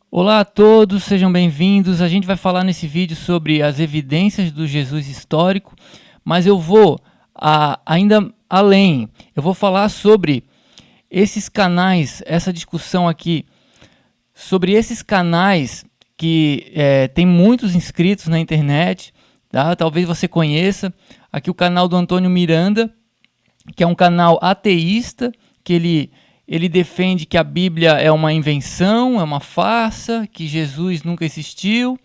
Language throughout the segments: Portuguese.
Olá a todos, sejam bem-vindos. A gente vai falar nesse vídeo sobre as evidências do Jesus histórico, mas eu vou ainda além. Eu vou falar sobre esses canais, essa discussão aqui, sobre esses canais que tem muitos inscritos na internet, tá? Talvez você conheça. Aqui o canal do Antônio Miranda, que é um canal ateísta, que ele defende que a Bíblia é uma invenção, é uma farsa, que Jesus nunca existiu.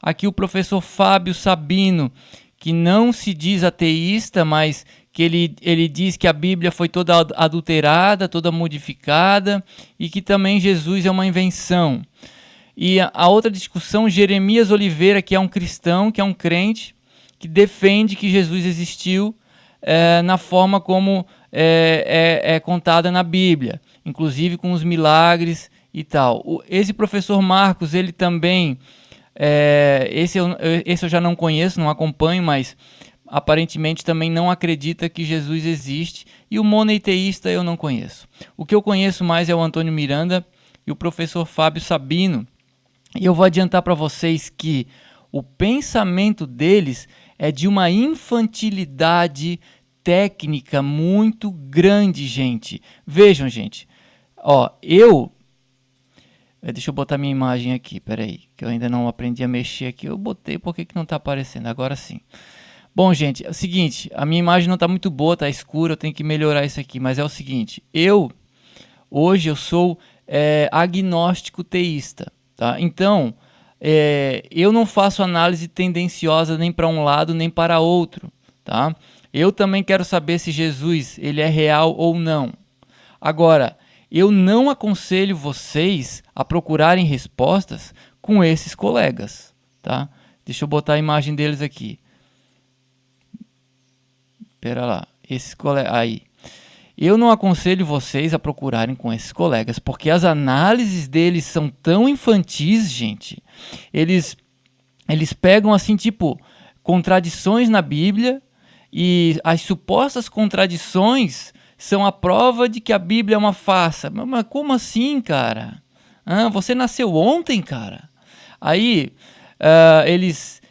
Aqui o professor Fábio Sabino, que não se diz ateísta, mas que ele diz que a Bíblia foi toda adulterada, toda modificada, e que também Jesus é uma invenção. E a outra discussão, Jeremias Oliveira, que é um cristão, que é um crente, que defende que Jesus existiu na forma como é contada na Bíblia, inclusive com os milagres e tal. Esse professor Marcos, ele também, esse eu já não conheço, não acompanho, mas aparentemente também não acredita que Jesus existe, e o monoteísta eu não conheço. O que eu conheço mais é o Antônio Miranda e o professor Fábio Sabino, e eu vou adiantar para vocês que o pensamento deles é de uma infantilidade técnica muito grande, gente. Vejam, gente. Ó, deixa eu botar minha imagem aqui, peraí, que eu ainda não aprendi a mexer aqui. Eu botei, por que não está aparecendo? Agora sim. Bom, gente, é o seguinte, a minha imagem não está muito boa, está escura, eu tenho que melhorar isso aqui, mas é o seguinte, hoje eu sou agnóstico teísta, tá? Então, eu não faço análise tendenciosa nem para um lado nem para outro, tá? Eu também quero saber se Jesus ele é real ou não. Agora, eu não aconselho vocês a procurarem respostas com esses colegas, tá? Deixa eu botar a imagem deles aqui. Espera lá, esses colegas aí. Eu não aconselho vocês a procurarem com esses colegas, porque as análises deles são tão infantis, gente. Eles pegam assim, tipo, contradições na Bíblia, e as supostas contradições são a prova de que a Bíblia é uma farsa. Mas como assim, cara? Você nasceu ontem, cara? Aí eles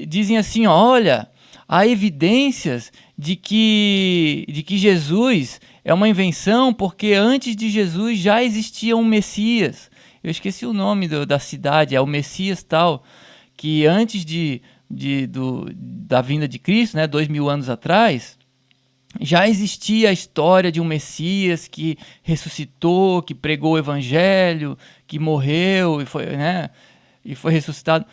dizem assim, olha, há evidências de que Jesus é uma invenção, porque antes de Jesus já existia um Messias. Eu esqueci o nome da cidade, é o Messias tal, que antes da vinda de Cristo, né, 2000 anos atrás, já existia a história de um Messias que ressuscitou, que pregou o evangelho, que morreu e foi ressuscitado.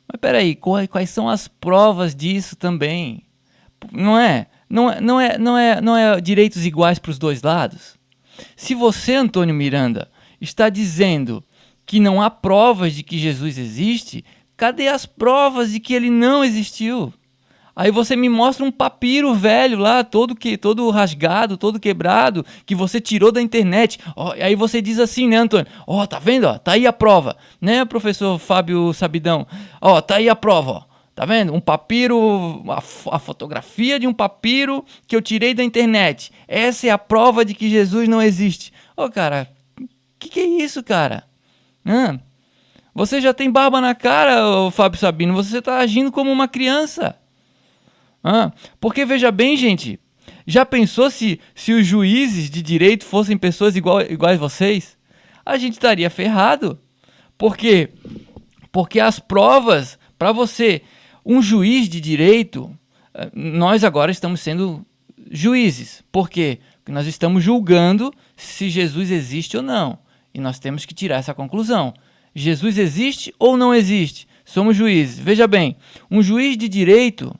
Mas peraí, quais são as provas disso também? Não é direitos iguais para os dois lados? Se você, Antônio Miranda, está dizendo que não há provas de que Jesus existe, cadê as provas de que ele não existiu? Aí você me mostra um papiro velho lá, todo rasgado, todo quebrado, que você tirou da internet. Aí você diz assim, né, Antônio? Tá vendo? Tá aí a prova, né, professor Fábio Sabidão? Tá aí a prova, ó. Tá vendo? Um papiro, a fotografia de um papiro que eu tirei da internet. Essa é a prova de que Jesus não existe. Cara, que é isso, cara? Você já tem barba na cara, Fábio Sabino. Você tá agindo como uma criança. Porque veja bem, gente, já pensou se os juízes de direito fossem pessoas iguais a vocês? A gente estaria ferrado. Por quê? Porque as provas, para você, um juiz de direito, nós agora estamos sendo juízes. Por quê? Porque nós estamos julgando se Jesus existe ou não. E nós temos que tirar essa conclusão. Jesus existe ou não existe? Somos juízes. Veja bem, um juiz de direito,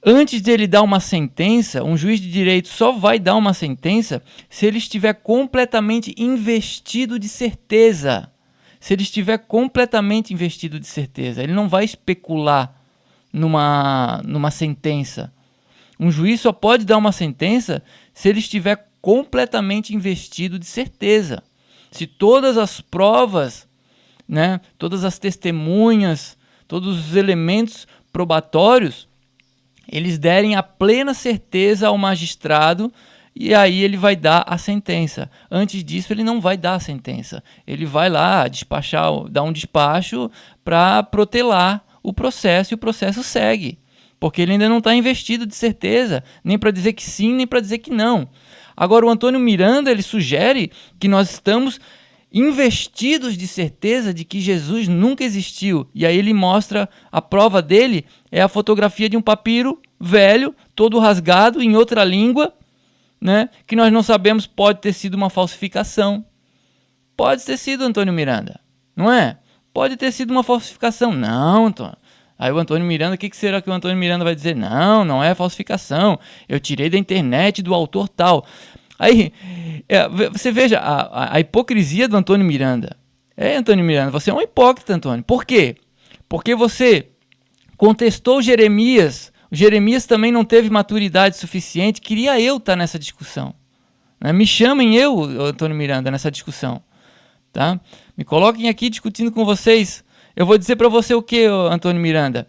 antes dele dar uma sentença, um juiz de direito só vai dar uma sentença se ele estiver completamente investido de certeza. Se ele estiver completamente investido de certeza, ele não vai especular numa sentença. Um juiz só pode dar uma sentença se ele estiver completamente investido de certeza. Se todas as provas, né, todas as testemunhas, todos os elementos probatórios, eles derem a plena certeza ao magistrado e aí ele vai dar a sentença. Antes disso, ele não vai dar a sentença. Ele vai lá dar um despacho para protelar o processo, e o processo segue. Porque ele ainda não está investido de certeza, nem para dizer que sim, nem para dizer que não. Agora, o Antônio Miranda, ele sugere que nós estamos investidos de certeza de que Jesus nunca existiu. E aí ele mostra, a prova dele é a fotografia de um papiro velho, todo rasgado, em outra língua, né, que nós não sabemos, pode ter sido uma falsificação. Pode ter sido, Antônio Miranda, não é? Pode ter sido uma falsificação. Não, Antônio. Aí o Antônio Miranda, o que será que o Antônio Miranda vai dizer? Não, não é falsificação. Eu tirei da internet do autor tal. Aí, você veja a hipocrisia do Antônio Miranda. Antônio Miranda, você é um hipócrita, Antônio. Por quê? Porque você contestou Jeremias. O Jeremias também não teve maturidade suficiente. Queria eu estar nessa discussão. Né? Me chamem eu, Antônio Miranda, nessa discussão. Tá? Me coloquem aqui discutindo com vocês. Eu vou dizer para você o que, Antônio Miranda?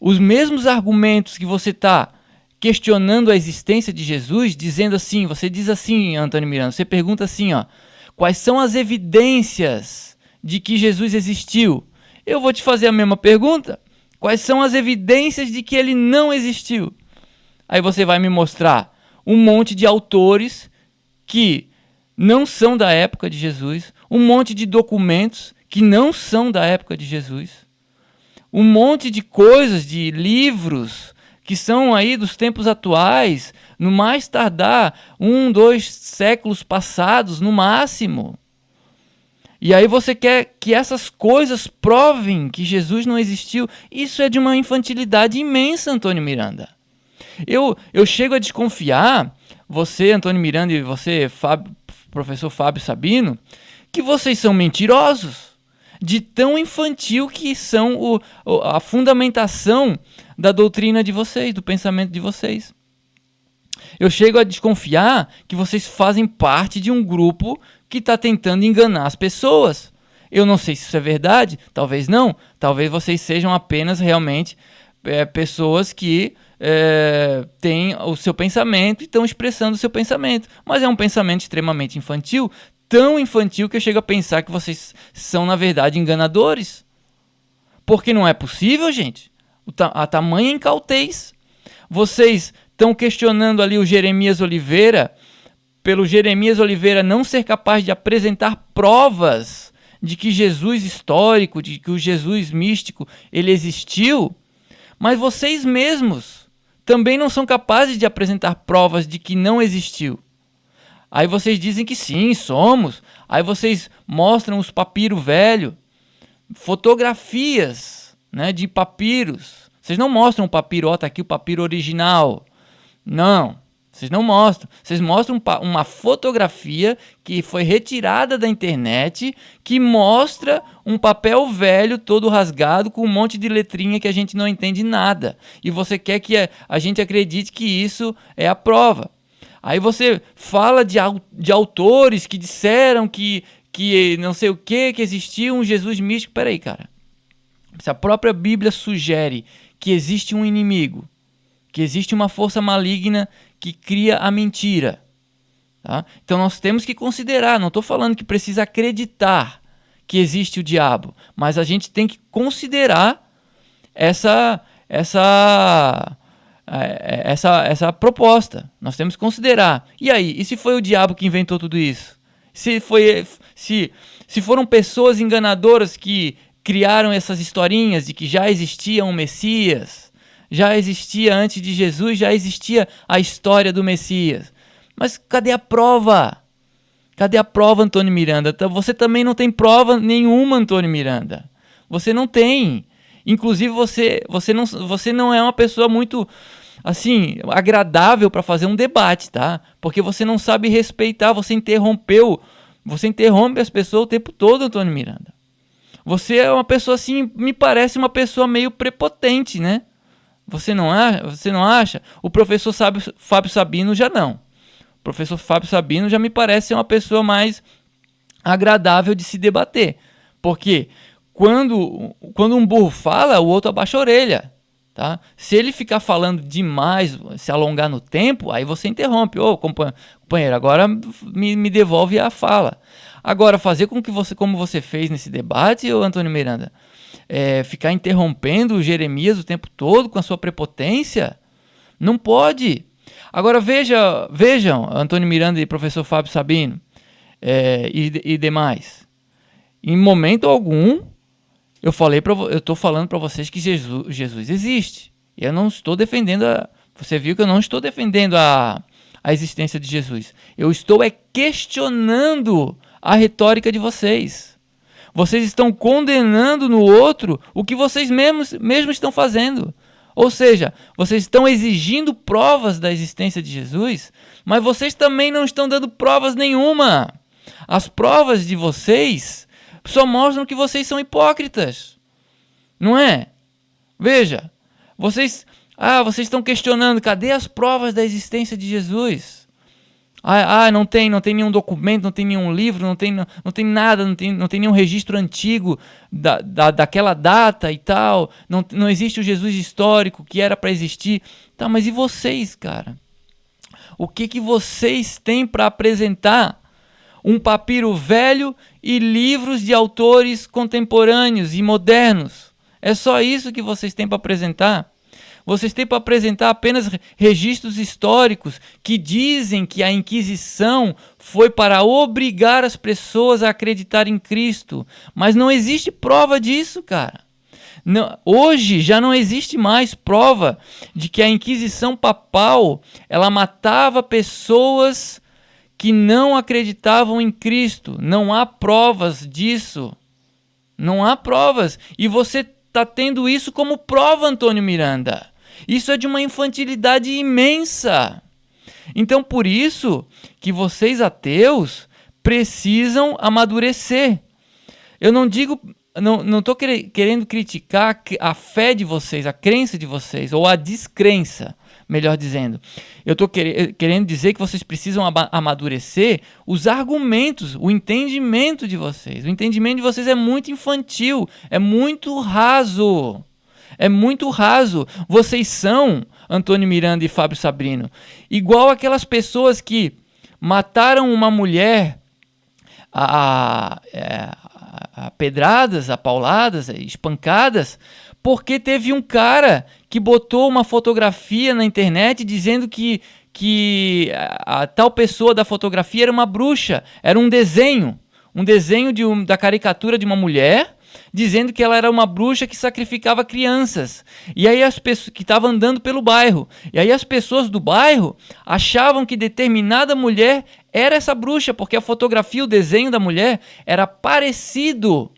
Os mesmos argumentos que você está questionando a existência de Jesus, dizendo assim, você diz assim, Antônio Miranda, você pergunta assim, ó, quais são as evidências de que Jesus existiu? Eu vou te fazer a mesma pergunta. Quais são as evidências de que ele não existiu? Aí você vai me mostrar um monte de autores que não são da época de Jesus, um monte de documentos que não são da época de Jesus, um monte de coisas, de livros que são aí dos tempos atuais, no mais tardar 1, 2 séculos passados, no máximo. E aí você quer que essas coisas provem que Jesus não existiu. Isso é de uma infantilidade imensa, Antônio Miranda. Eu chego a desconfiar, você, Antônio Miranda, e você, professor Fábio Sabino, que vocês são mentirosos, de tão infantil que são a fundamentação da doutrina de vocês, do pensamento de vocês. Eu chego a desconfiar que vocês fazem parte de um grupo que está tentando enganar as pessoas. Eu não sei se isso é verdade, talvez não. Talvez vocês sejam apenas realmente pessoas que têm o seu pensamento e estão expressando o seu pensamento. Mas é um pensamento extremamente infantil, tão infantil que eu chego a pensar que vocês são, na verdade, enganadores. Porque não é possível, gente. A tamanha incautez. Vocês estão questionando ali o Jeremias Oliveira, pelo Jeremias Oliveira não ser capaz de apresentar provas de que Jesus histórico, de que o Jesus místico, ele existiu, mas vocês mesmos também não são capazes de apresentar provas de que não existiu. Aí vocês dizem que sim, somos. Aí vocês mostram os papiros velhos, fotografias, né, de papiros. Vocês não mostram o papiro, ó, tá aqui o papiro original. Não, vocês não mostram. Vocês mostram uma fotografia que foi retirada da internet, que mostra um papel velho todo rasgado com um monte de letrinha que a gente não entende nada. E você quer que a gente acredite que isso é a prova. Aí você fala de autores que disseram que não sei o que existia um Jesus místico. Peraí, cara. Se a própria Bíblia sugere que existe um inimigo, que existe uma força maligna que cria a mentira, tá? Então nós temos que considerar, não estou falando que precisa acreditar que existe o diabo, mas a gente tem que considerar essa proposta. Nós temos que considerar. E aí? E se foi o diabo que inventou tudo isso? Se foram pessoas enganadoras que criaram essas historinhas de que já existia um Messias, já existia antes de Jesus, já existia a história do Messias. Mas cadê a prova? Cadê a prova, Antônio Miranda? Você também não tem prova nenhuma, Antônio Miranda. Você não tem. Inclusive, você não é uma pessoa muito, assim, agradável para fazer um debate, tá? Porque você não sabe respeitar, você interrompe as pessoas o tempo todo, Antônio Miranda. Você é uma pessoa, assim, me parece uma pessoa meio prepotente, né? Você não acha? O professor Fábio Sabino já não. O professor Fábio Sabino já me parece uma pessoa mais agradável de se debater. Porque quando um burro fala, o outro abaixa a orelha. Tá? Se ele ficar falando demais, se alongar no tempo, aí você interrompe. Ô, companheiro, agora me devolve a fala. Agora, fazer com que você, como você fez nesse debate, ô Antônio Miranda, ficar interrompendo o Jeremias o tempo todo com a sua prepotência, não pode. Agora vejam, Antônio Miranda e professor Fábio Sabino e demais. Em momento algum, eu estou falando para vocês que Jesus existe. Eu não estou defendendo você viu que eu não estou defendendo a existência de Jesus. Eu estou questionando a retórica de vocês. Vocês estão condenando no outro o que vocês mesmos estão fazendo. Ou seja, vocês estão exigindo provas da existência de Jesus, mas vocês também não estão dando provas nenhuma. As provas de vocês só mostram que vocês são hipócritas. Não é? Veja, vocês estão questionando, cadê as provas da existência de Jesus? Não tem nenhum documento, não tem nenhum livro, não tem nada, não tem nenhum registro antigo daquela data e tal. Não existe o Jesus histórico que era para existir. Tá, mas e vocês, cara? O que vocês têm para apresentar? Um papiro velho e livros de autores contemporâneos e modernos. É só isso que vocês têm para apresentar? Vocês têm para apresentar apenas registros históricos que dizem que a Inquisição foi para obrigar as pessoas a acreditar em Cristo. Mas não existe prova disso, cara. Não, hoje já não existe mais prova de que a Inquisição papal ela matava pessoas que não acreditavam em Cristo. Não há provas disso. Não há provas. E você está tendo isso como prova, Antônio Miranda. Isso é de uma infantilidade imensa. Então, por isso que vocês ateus precisam amadurecer. Eu não digo, não estou querendo criticar a fé de vocês, a crença de vocês, ou a descrença, melhor dizendo. Eu estou querendo dizer que vocês precisam amadurecer os argumentos, o entendimento de vocês. O entendimento de vocês é muito infantil, é muito raso. É muito raso. Vocês são, Antônio Miranda e Fábio Sabino, igual aquelas pessoas que mataram uma mulher a pedradas, a pauladas, a espancadas, porque teve um cara que botou uma fotografia na internet dizendo que a tal pessoa da fotografia era uma bruxa, era um desenho da caricatura de uma mulher, dizendo que ela era uma bruxa que sacrificava crianças. E aí as pessoas que estavam andando pelo bairro, e aí as pessoas do bairro achavam que determinada mulher era essa bruxa, porque a fotografia, o desenho da mulher era parecido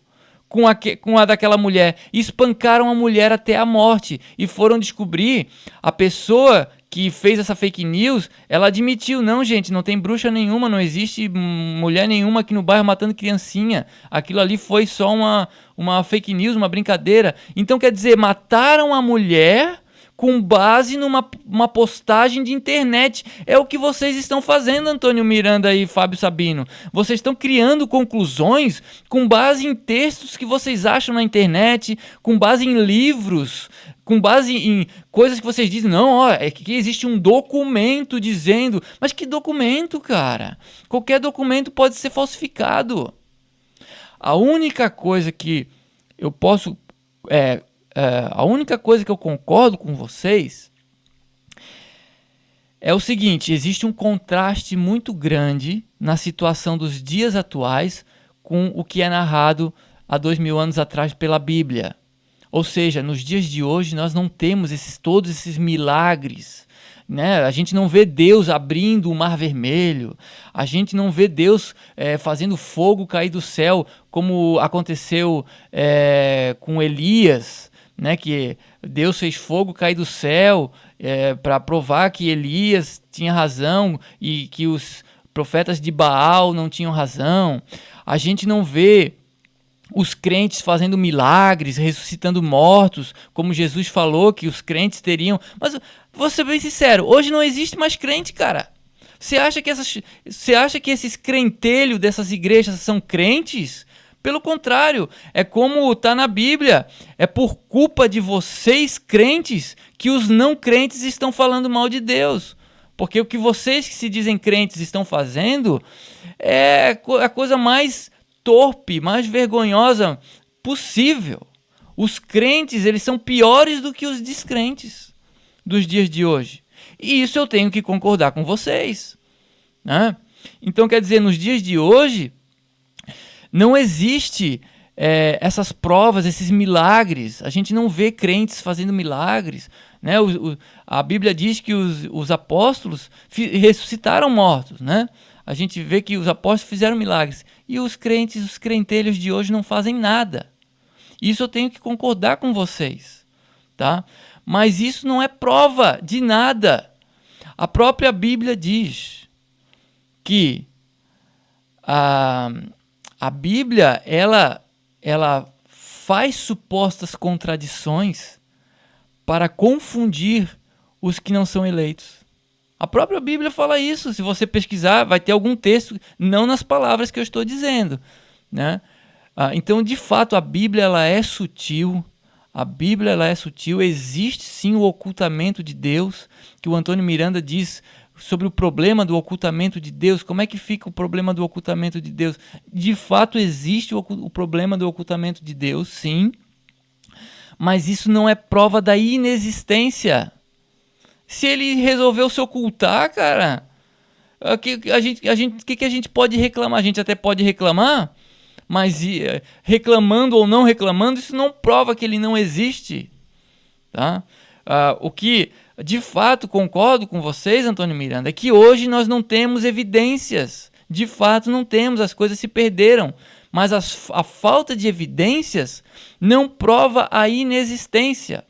com a daquela mulher. E espancaram a mulher até a morte e foram descobrir a pessoa que fez essa fake news. Ela admitiu, não, gente, não tem bruxa nenhuma, não existe mulher nenhuma aqui no bairro matando criancinha. Aquilo ali foi só uma fake news, uma brincadeira. Então, quer dizer, mataram a mulher com base numa postagem de internet. É o que vocês estão fazendo, Antônio Miranda e Fábio Sabino. Vocês estão criando conclusões com base em textos que vocês acham na internet, com base em livros, com base em coisas que vocês dizem. Não, é que existe um documento dizendo. Mas que documento, cara? Qualquer documento pode ser falsificado. A única coisa que eu posso... a única coisa que eu concordo com vocês é o seguinte: existe um contraste muito grande na situação dos dias atuais com o que é narrado há 2000 anos atrás pela Bíblia. Ou seja, nos dias de hoje nós não temos todos esses milagres, né? A gente não vê Deus abrindo o Mar Vermelho, a gente não vê Deus fazendo fogo cair do céu, como aconteceu com Elias, né, que Deus fez fogo cair do céu para provar que Elias tinha razão e que os profetas de Baal não tinham razão. A gente não vê os crentes fazendo milagres, ressuscitando mortos, como Jesus falou que os crentes teriam. Mas vou ser bem sincero, hoje não existe mais crente, cara. Você acha que esses crentelhos dessas igrejas são crentes? Pelo contrário, é como está na Bíblia, é por culpa de vocês crentes que os não crentes estão falando mal de Deus. Porque o que vocês que se dizem crentes estão fazendo é a coisa mais torpe, mais vergonhosa possível. Os crentes, eles são piores do que os descrentes dos dias de hoje. E isso eu tenho que concordar com vocês, né? Então, quer dizer, nos dias de hoje, não existe essas provas, esses milagres. A gente não vê crentes fazendo milagres, né? A Bíblia diz que os apóstolos ressuscitaram mortos, né? A gente vê que os apóstolos fizeram milagres. E os crentes, os crentelhos de hoje não fazem nada. Isso eu tenho que concordar com vocês, tá? Mas isso não é prova de nada. A própria Bíblia diz que a Bíblia, ela faz supostas contradições para confundir os que não são eleitos. A própria Bíblia fala isso. Se você pesquisar, vai ter algum texto, não nas palavras que eu estou dizendo, né? Então, de fato, a Bíblia ela é sutil. A Bíblia ela é sutil. Existe sim o ocultamento de Deus, que o Antônio Miranda diz sobre o problema do ocultamento de Deus. Como é que fica o problema do ocultamento de Deus? De fato, existe o problema do ocultamento de Deus, sim. Mas isso não é prova da inexistência. Se ele resolveu se ocultar, cara, o que a gente pode reclamar? A gente até pode reclamar, mas reclamando ou não reclamando, isso não prova que ele não existe, tá? O que, de fato, concordo com vocês, Antônio Miranda, é que hoje nós não temos evidências. De fato, não temos, as coisas se perderam. Mas a falta de evidências não prova a inexistência.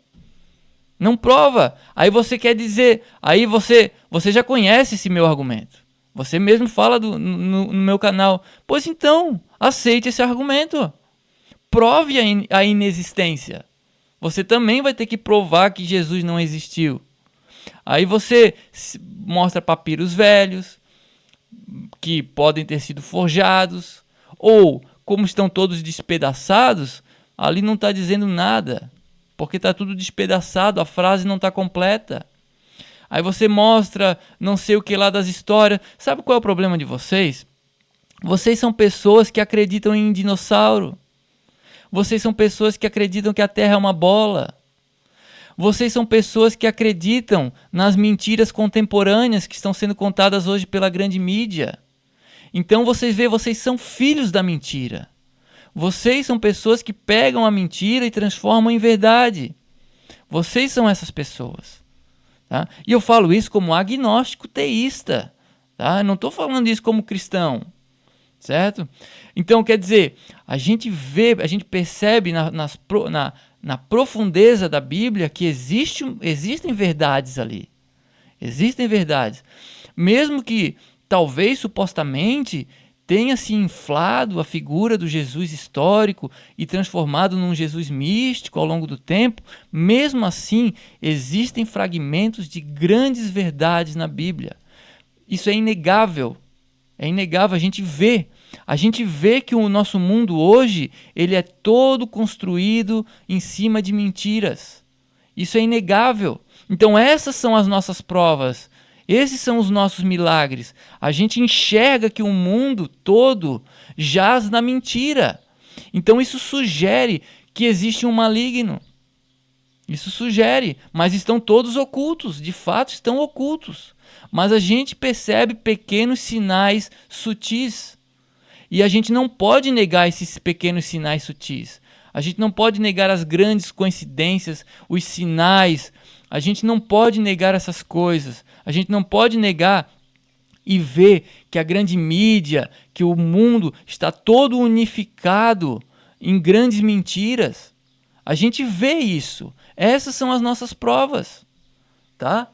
Não prova. Aí você quer dizer, aí você já conhece esse meu argumento. Você mesmo fala no meu canal. Pois então, aceite esse argumento. Prove a inexistência. Você também vai ter que provar que Jesus não existiu. Aí você mostra papiros velhos, que podem ter sido forjados, ou como estão todos despedaçados, ali não está dizendo nada, porque está tudo despedaçado, a frase não está completa. Aí você mostra não sei o que lá das histórias. Sabe qual é o problema de vocês? Vocês são pessoas que acreditam em dinossauro. Vocês são pessoas que acreditam que a Terra é uma bola. Vocês são pessoas que acreditam nas mentiras contemporâneas que estão sendo contadas hoje pela grande mídia. Então vocês são filhos da mentira. Vocês são pessoas que pegam a mentira e transformam em verdade. Vocês são essas pessoas. Tá? E eu falo isso como agnóstico teísta. Tá? Eu não estou falando isso como cristão. Certo? Então, quer dizer, a gente percebe na profundeza da Bíblia que existem verdades ali. Existem verdades. Mesmo que, talvez, supostamente, tenha se inflado a figura do Jesus histórico e transformado num Jesus místico ao longo do tempo, mesmo assim, existem fragmentos de grandes verdades na Bíblia. Isso é inegável. É inegável, a gente vê que o nosso mundo hoje, ele é todo construído em cima de mentiras. Isso é inegável. Então essas são as nossas provas, esses são os nossos milagres. A gente enxerga que o mundo todo jaz na mentira. Então isso sugere que existe um maligno. Isso sugere, mas estão todos ocultos, de fato estão ocultos. Mas a gente percebe pequenos sinais sutis. E a gente não pode negar esses pequenos sinais sutis. A gente não pode negar as grandes coincidências, os sinais. A gente não pode negar essas coisas. A gente não pode negar e ver que a grande mídia, que o mundo está todo unificado em grandes mentiras. A gente vê isso. Essas são as nossas provas, tá?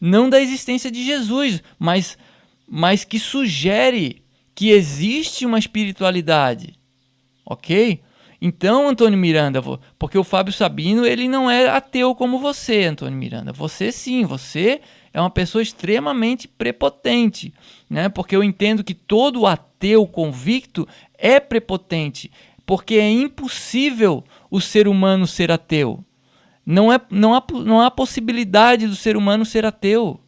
Não da existência de Jesus, mas que sugere que existe uma espiritualidade, ok? Então, Antônio Miranda, porque o Fábio Sabino, ele não é ateu como você, Antônio Miranda. Você sim, você é uma pessoa extremamente prepotente, né? Porque eu entendo que todo ateu convicto é prepotente, porque é impossível o ser humano ser ateu. Não há possibilidade do ser humano ser ateu.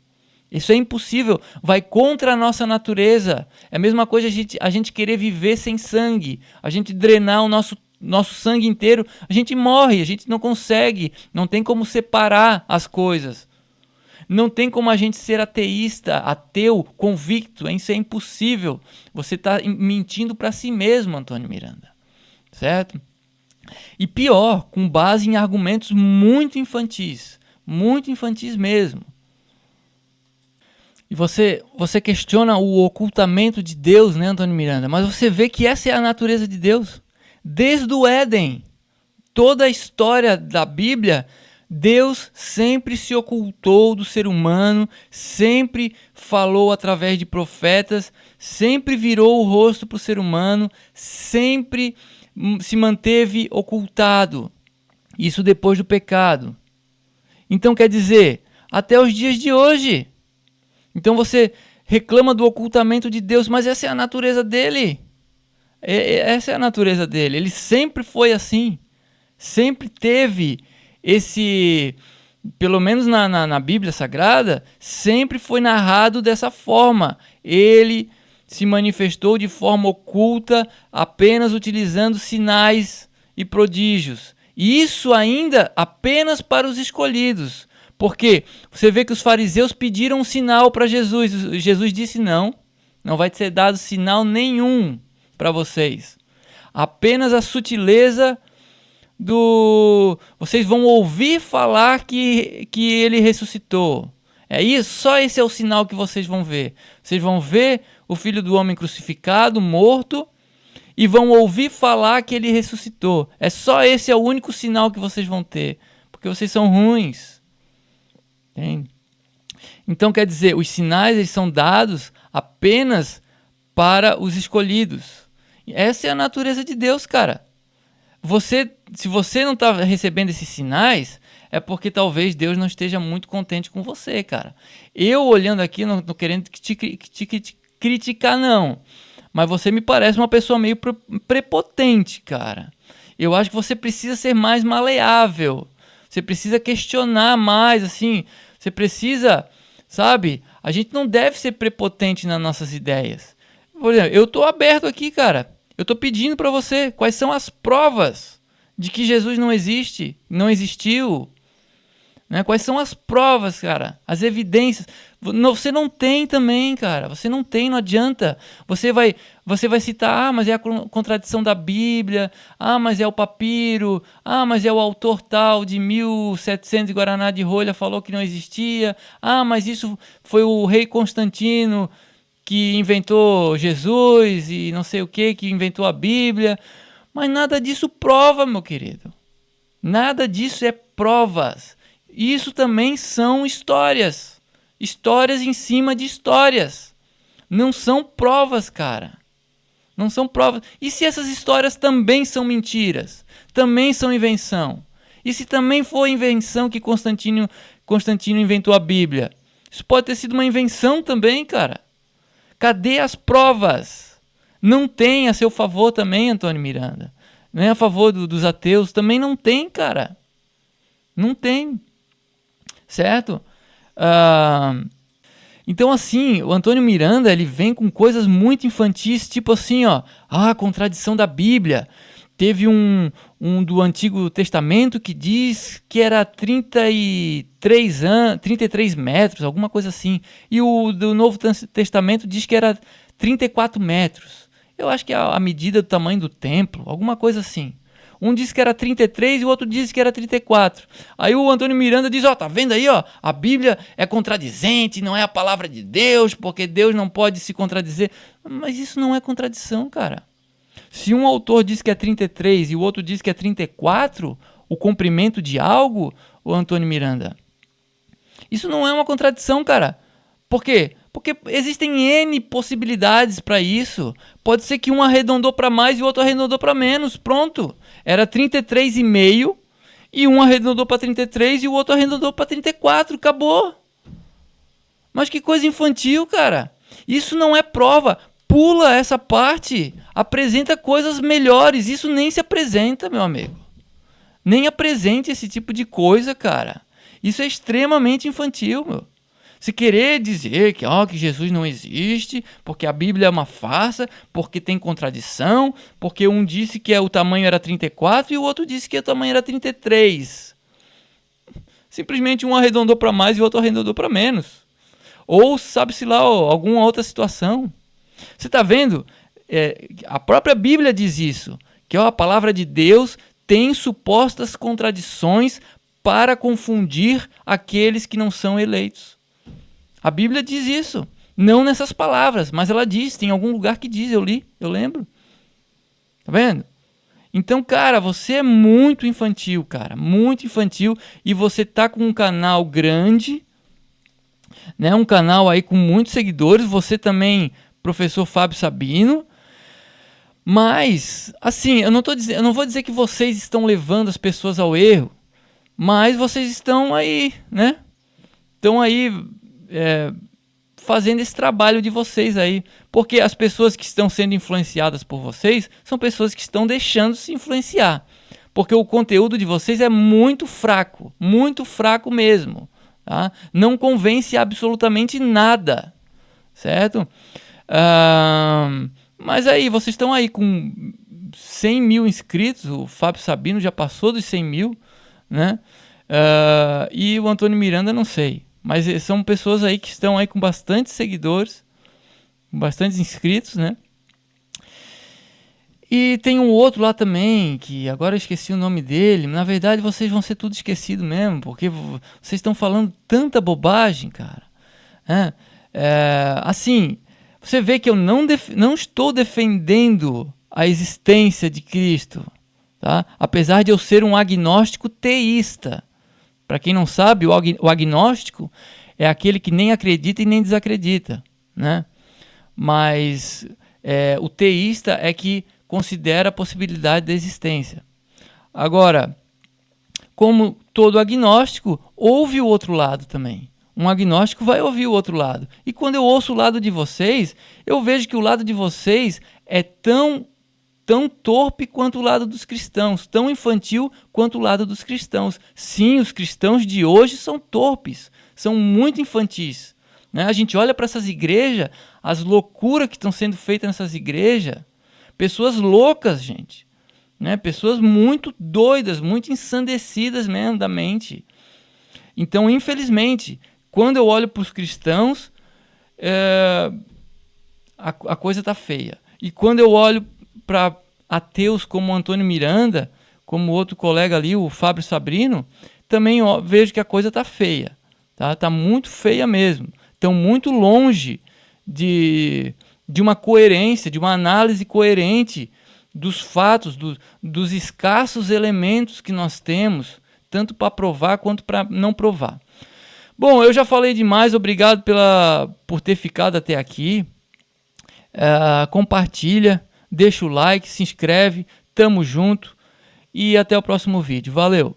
Isso é impossível, vai contra a nossa natureza. É a mesma coisa a gente querer viver sem sangue, a gente drenar o nosso sangue inteiro, a gente morre, a gente não consegue, não tem como separar as coisas. Não tem como a gente ser ateísta, ateu, convicto, isso é impossível. Você está mentindo para si mesmo, Antônio Miranda, certo? E pior, com base em argumentos muito infantis mesmo. E você questiona o ocultamento de Deus, né, Antônio Miranda? Mas você vê que essa é a natureza de Deus. Desde o Éden, toda a história da Bíblia, Deus sempre se ocultou do ser humano, sempre falou através de profetas, sempre virou o rosto para o ser humano, sempre se manteve ocultado. Isso depois do pecado. Então quer dizer, até os dias de hoje. Então você reclama do ocultamento de Deus, mas essa é a natureza dele. Essa é a natureza dele. Ele sempre foi assim. Sempre teve esse, pelo menos na Bíblia Sagrada, sempre foi narrado dessa forma. Ele se manifestou de forma oculta, apenas utilizando sinais e prodígios. E isso ainda apenas para os escolhidos. Porque você vê que os fariseus pediram um sinal para Jesus. Jesus disse não vai ser dado sinal nenhum para vocês. Apenas a sutileza vocês vão ouvir falar que ele ressuscitou. É isso, só esse é o sinal que vocês vão ver. Vocês vão ver o Filho do Homem crucificado, morto, e vão ouvir falar que ele ressuscitou. É só esse é o único sinal que vocês vão ter, porque vocês são ruins. Entende? Então quer dizer, os sinais eles são dados apenas para os escolhidos. Essa é a natureza de Deus, cara. Se você não está recebendo esses sinais, é porque talvez Deus não esteja muito contente com você, cara. Eu olhando aqui, não estou querendo te criticar, não. Mas você me parece uma pessoa meio prepotente, cara. Eu acho que você precisa ser mais maleável. Você precisa questionar mais, assim. Você precisa, sabe? A gente não deve ser prepotente nas nossas ideias. Por exemplo, eu estou aberto aqui, cara. Eu estou pedindo para você quais são as provas de que Jesus não existe, não existiu. Né? Quais são as provas, cara? As evidências. Você não tem também, cara. Você não tem, não adianta. Você vai citar, mas é a contradição da Bíblia. Mas é o papiro. Mas é o autor tal de 1700 Guaraná de rolha falou que não existia. Mas isso foi o rei Constantino que inventou Jesus e não sei o que inventou a Bíblia. Mas nada disso prova, meu querido. Nada disso é provas. Isso também são histórias. Histórias em cima de histórias. Não são provas, cara. Não são provas. E se essas histórias também são mentiras? Também são invenção? E se também foi invenção que Constantino inventou a Bíblia? Isso pode ter sido uma invenção também, cara. Cadê as provas? Não tem a seu favor também, Antônio Miranda. Nem a favor dos ateus. Também não tem, cara. Não tem. Certo? Então, assim, o Antônio Miranda, ele vem com coisas muito infantis, tipo assim, contradição da Bíblia. Teve um do Antigo Testamento que diz que era 33 metros, alguma coisa assim. E o do Novo Testamento diz que era 34 metros. Eu acho que é a medida do tamanho do templo, alguma coisa assim. Um disse que era 33 e o outro disse que era 34. Aí o Antônio Miranda diz, tá vendo aí, a Bíblia é contradizente, não é a palavra de Deus, porque Deus não pode se contradizer. Mas isso não é contradição, cara. Se um autor diz que é 33 e o outro diz que é 34, o comprimento de algo, o Antônio Miranda, isso não é uma contradição, cara. Por quê? Porque existem N possibilidades para isso. Pode ser que um arredondou para mais e o outro arredondou para menos. Pronto. Era 33,5 e um arredondou para 33 e o outro arredondou para 34. Acabou. Mas que coisa infantil, cara. Isso não é prova. Pula essa parte, apresenta coisas melhores. Isso nem se apresenta, meu amigo. Nem apresente esse tipo de coisa, cara. Isso é extremamente infantil, meu. Se querer dizer que Jesus não existe, porque a Bíblia é uma farsa, porque tem contradição, porque um disse que o tamanho era 34 e o outro disse que o tamanho era 33. Simplesmente um arredondou para mais e o outro arredondou para menos. Ou sabe-se lá alguma outra situação. Você está vendo? A própria Bíblia diz isso, que a palavra de Deus tem supostas contradições para confundir aqueles que não são eleitos. A Bíblia diz isso, não nessas palavras, mas ela diz, tem algum lugar que diz, eu li, eu lembro. Tá vendo? Então, cara, você é muito infantil, cara, muito infantil, e você tá com um canal grande, né, um canal aí com muitos seguidores, você também, professor Fábio Sabino, mas, assim, eu não vou dizer que vocês estão levando as pessoas ao erro, mas vocês estão aí, né, estão aí fazendo esse trabalho de vocês aí, porque as pessoas que estão sendo influenciadas por vocês são pessoas que estão deixando se influenciar, porque o conteúdo de vocês é muito fraco mesmo, tá? Não convence absolutamente nada, certo? Mas aí, vocês estão aí com 100 mil inscritos, o Fábio Sabino já passou dos 100 mil, né? E o Antônio Miranda, não sei. Mas são pessoas aí que estão aí com bastante seguidores, com bastantes inscritos, né? E tem um outro lá também, que agora eu esqueci o nome dele. Na verdade, vocês vão ser tudo esquecido mesmo, porque vocês estão falando tanta bobagem, cara. Assim, você vê que eu não estou defendendo a existência de Cristo, tá? Apesar de eu ser um agnóstico teísta. Para quem não sabe, o agnóstico é aquele que nem acredita e nem desacredita, né? Mas o teísta é que considera a possibilidade da existência. Agora, como todo agnóstico, ouve o outro lado também. Um agnóstico vai ouvir o outro lado. E quando eu ouço o lado de vocês, eu vejo que o lado de vocês é tão torpe quanto o lado dos cristãos, tão infantil quanto o lado dos cristãos. Sim, os cristãos de hoje são torpes, são muito infantis, né? A gente olha para essas igrejas, as loucuras que estão sendo feitas nessas igrejas, pessoas loucas, gente, né? Pessoas muito doidas, muito ensandecidas mesmo da mente. Então, infelizmente, quando eu olho para os cristãos, a coisa está feia. E quando eu olho para ateus como Antônio Miranda, como outro colega ali, o Fábio Sabino, também vejo que a coisa está feia. Tá muito feia mesmo. Estão muito longe de uma coerência, de uma análise coerente dos fatos, dos escassos elementos que nós temos, tanto para provar quanto para não provar. Bom, eu já falei demais, obrigado por ter ficado até aqui. Compartilha, deixa o like, se inscreve, tamo junto e até o próximo vídeo. Valeu!